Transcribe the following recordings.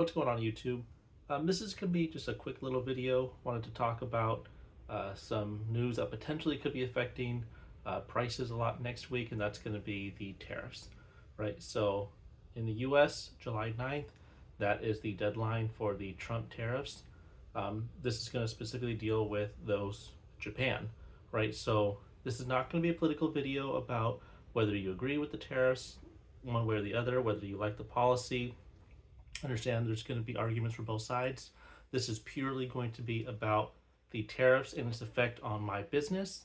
What's going on YouTube? This is going to be just a quick little video. Wanted to talk about some news that potentially could be affecting prices a lot next week, and that's going to be the tariffs, right? So in the US, July 9th, that is the deadline for the Trump tariffs. This is going to specifically deal with those Japan, right? So this is not going to be a political video about whether you agree with the tariffs one way or the other, whether you like the policy. Understand there's going to be arguments for both sides. This is purely going to be about the tariffs and its effect on my business,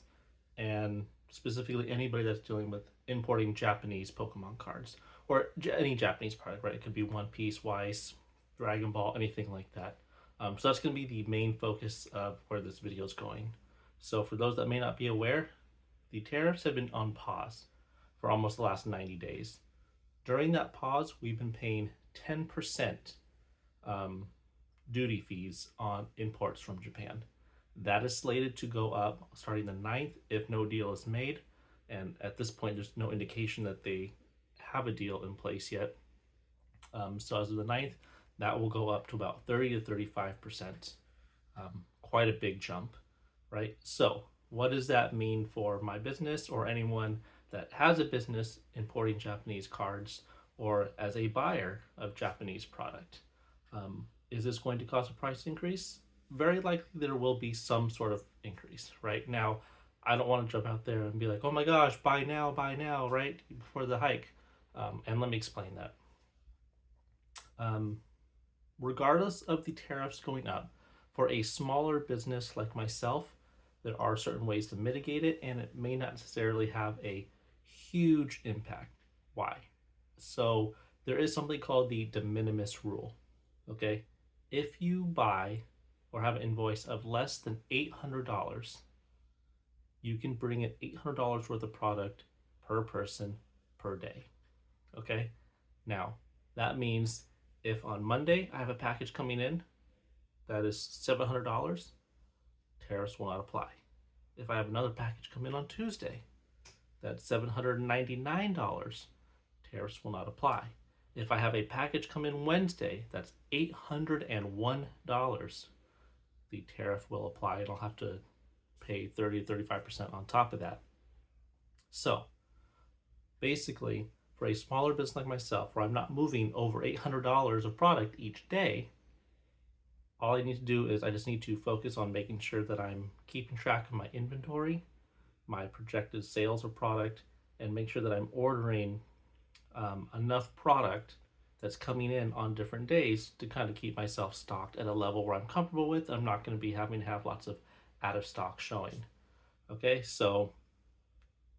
and specifically anybody that's dealing with importing Japanese Pokemon cards or any Japanese product, right? It could be One Piece, Weiss, Dragon Ball, anything like that. So that's going to be the main focus of where this video is going. So for those that may not be aware, the tariffs have been on pause for almost the last 90 days. During that pause, we've been paying 10% duty fees on imports from Japan. That is slated to go up starting the 9th if no deal is made. And at this point, there's no indication that they have a deal in place yet. So as of the 9th, that will go up to about 30 to 35%. Quite a big jump, right? So what does that mean for my business or anyone that has a business importing Japanese cards or as a buyer of Japanese product? Is this going to cause a price increase? Very likely there will be some sort of increase. Right now, I don't want to jump out there and be like, oh my gosh, buy now, right? Before the hike. And let me explain that. Regardless of the tariffs going up, for a smaller business like myself, there are certain ways to mitigate it, and it may not necessarily have a huge impact. Why? So there is something called the de minimis rule. Okay, if you buy or have an invoice of less than $800, you can bring in $800 worth of product per person per day. Okay, now that means if on Monday I have a package coming in that is $700, tariffs will not apply. If I have another package come in on Tuesday that's $799, tariffs will not apply. If I have a package come in Wednesday that's $801, the tariff will apply, and I'll have to pay 30 to 35% on top of that. So basically, for a smaller business like myself, where I'm not moving over $800 of product each day, all I need to do is I just need to focus on making sure that I'm keeping track of my inventory, my projected sales of product, and make sure that I'm ordering enough product that's coming in on different days to kind of keep myself stocked at a level where I'm comfortable with. I'm not going to be having to have lots of out of stock showing. Okay, so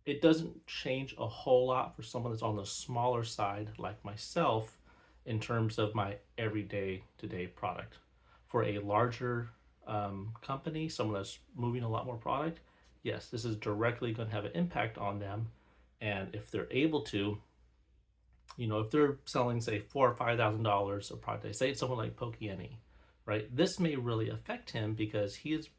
it doesn't change a whole lot for someone that's on the smaller side like myself in terms of my everyday to day product. For a larger company, someone that's moving a lot more product, yes, this is directly going to have an impact on them. And if they're able to, if they're selling, say, $4,000 or $5,000 of product, say it's someone like Pokémon, right? This may really affect him because he is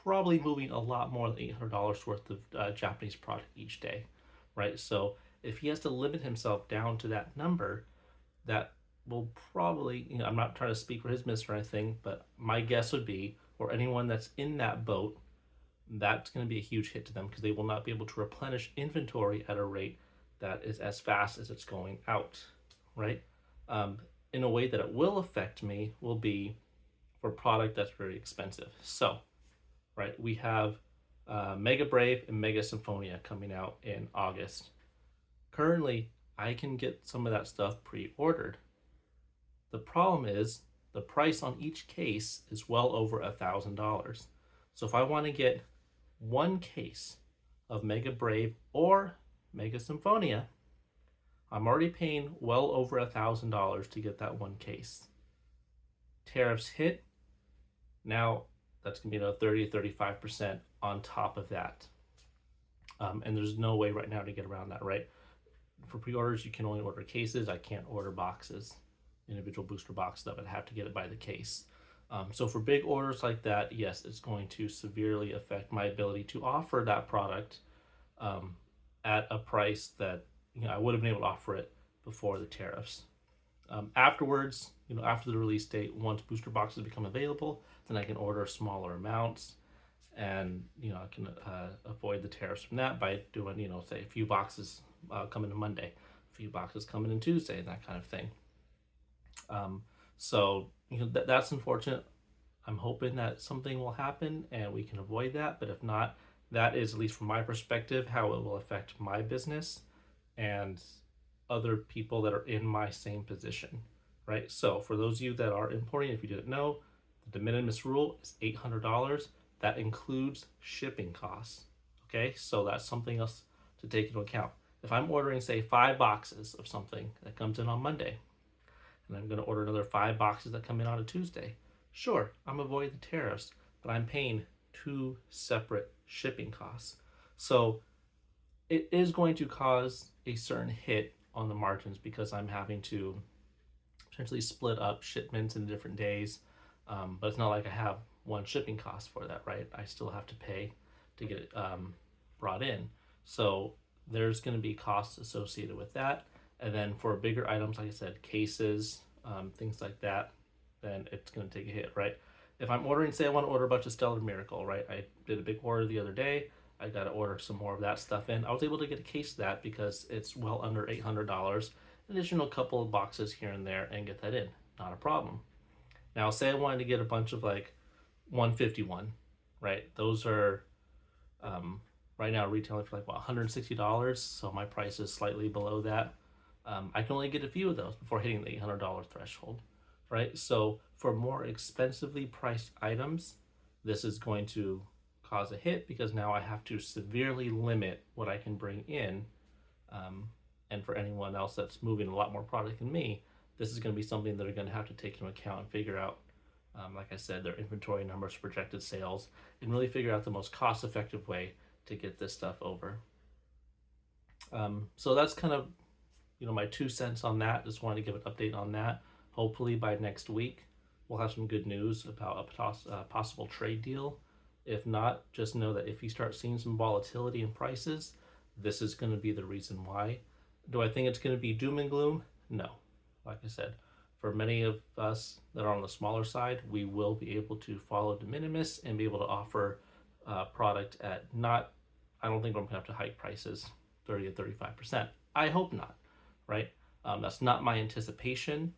probably moving a lot more than $800 worth of Japanese product each day, right? So if he has to limit himself down to that number, that will probably, I'm not trying to speak for his business or anything, but my guess would be, or anyone that's in that boat, that's going to be a huge hit to them because they will not be able to replenish inventory at a rate that is as fast as it's going out, right? In a way that it will affect me will be for product that's very expensive. So, right, we have Mega Brave and Mega Symphonia coming out in August. Currently, I can get some of that stuff pre-ordered. The problem is the price on each case is well over $1,000. So if I want to get one case of Mega Brave or Mega Symphonia, I'm already paying well over $1,000 to get that one case. Tariffs hit. Now that's going to be 30 to 35% on top of that. And there's no way right now to get around that, right? For pre-orders, you can only order cases. I can't order boxes, individual booster box stuff. I'd have to get it by the case. So for big orders like that, yes, it's going to severely affect my ability to offer that product at a price that I would have been able to offer it before the tariffs. Afterwards, after the release date, once booster boxes become available, then I can order smaller amounts, and I can avoid the tariffs from that by doing say a few boxes coming in Monday, a few boxes coming in Tuesday, and that kind of thing. So that's unfortunate. I'm hoping that something will happen and we can avoid that, but if not, that is, at least from my perspective, how it will affect my business and other people that are in my same position, right? So for those of you that are importing, if you didn't know, the de minimis rule is $800. That includes shipping costs. Okay, so that's something else to take into account. If I'm ordering, say, 5 boxes of something that comes in on Monday, and I'm going to order another 5 boxes that come in on a Tuesday, sure, I'm avoiding the tariffs, but I'm paying 2 separate shipping costs. So it is going to cause a certain hit on the margins because I'm having to potentially split up shipments in different days. But it's not like I have one shipping cost for that, right? I still have to pay to get it brought in. So there's going to be costs associated with that. And then for bigger items, like I said, cases, things like that, then it's going to take a hit, right? If I'm ordering, say I want to order a bunch of Stellar Miracle, right? I did a big order the other day. I got to order some more of that stuff in. I was able to get a case of that because it's well under $800. An additional couple of boxes here and there and get that in. Not a problem. Now, say I wanted to get a bunch of like 151, right? Those are right now retailing for like $160. So my price is slightly below that. I can only get a few of those before hitting the $800 threshold, right? So for more expensively priced items, this is going to cause a hit because now I have to severely limit what I can bring in. And for anyone else that's moving a lot more product than me, this is going to be something that they're going to have to take into account and figure out, like I said, their inventory numbers, projected sales, and really figure out the most cost-effective way to get this stuff over. So that's kind of, my 2 cents on that. Just wanted to give an update on that. Hopefully by next week, we'll have some good news about a possible trade deal. If not, just know that if you start seeing some volatility in prices, this is going to be the reason why. Do I think it's going to be doom and gloom? No. Like I said, for many of us that are on the smaller side, we will be able to follow de minimis and be able to offer product at not, I don't think I'm going to have to hike prices 30 to 35%. I hope not, right? That's not my anticipation.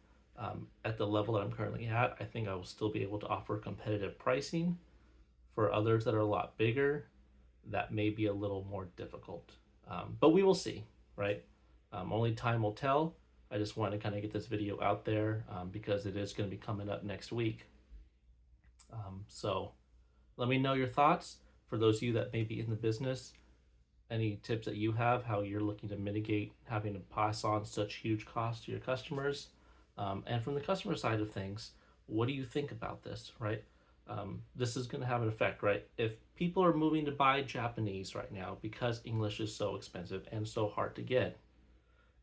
At the level that I'm currently at, I think I will still be able to offer competitive pricing. For others that are a lot bigger, that may be a little more difficult. But we will see, right? Only time will tell. I just wanted to kind of get this video out there because it is going to be coming up next week. So let me know your thoughts. For those of you that may be in the business, any tips that you have, how you're looking to mitigate having to pass on such huge costs to your customers. And from the customer side of things, what do you think about this, right? This is going to have an effect, right? If people are moving to buy Japanese right now because English is so expensive and so hard to get,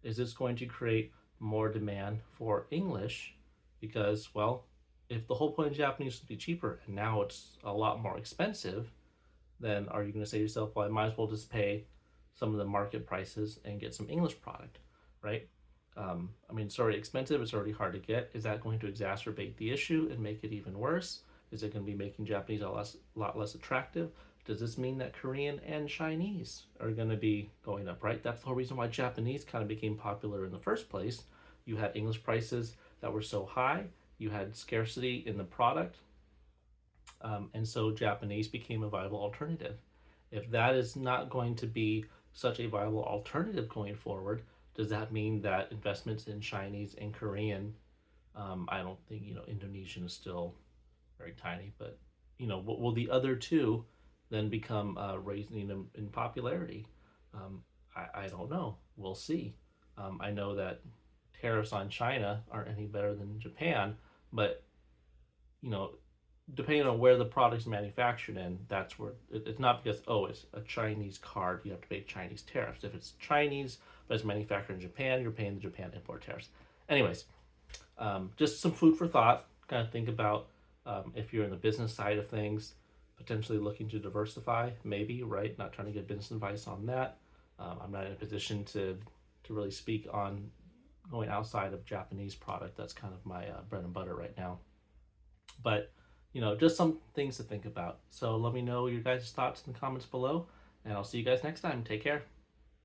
is this going to create more demand for English? Because, well, if the whole point of Japanese is to be cheaper and now it's a lot more expensive, then are you going to say to yourself, well, I might as well just pay some of the market prices and get some English product, right? It's already expensive, it's already hard to get. Is that going to exacerbate the issue and make it even worse? Is it going to be making Japanese a lot less attractive? Does this mean that Korean and Chinese are going to be going up, right? That's the whole reason why Japanese kind of became popular in the first place. You had English prices that were so high, you had scarcity in the product, and so Japanese became a viable alternative. If that is not going to be such a viable alternative going forward, does that mean that investments in Chinese and Korean, I don't think, Indonesian is still very tiny, but, will the other two then become raising them in popularity? I don't know. We'll see. I know that tariffs on China aren't any better than Japan, but, depending on where the product's manufactured in, that's where it's not because, it's a Chinese card, you have to pay Chinese tariffs. If it's Chinese, but it's manufactured in Japan, you're paying the Japan import tariffs. Anyways, just some food for thought. Kind of think about if you're in the business side of things, potentially looking to diversify, maybe, right? Not trying to get business advice on that. I'm not in a position to really speak on going outside of Japanese product. That's kind of my bread and butter right now. But, just some things to think about. So let me know your guys' thoughts in the comments below, and I'll see you guys next time. Take care.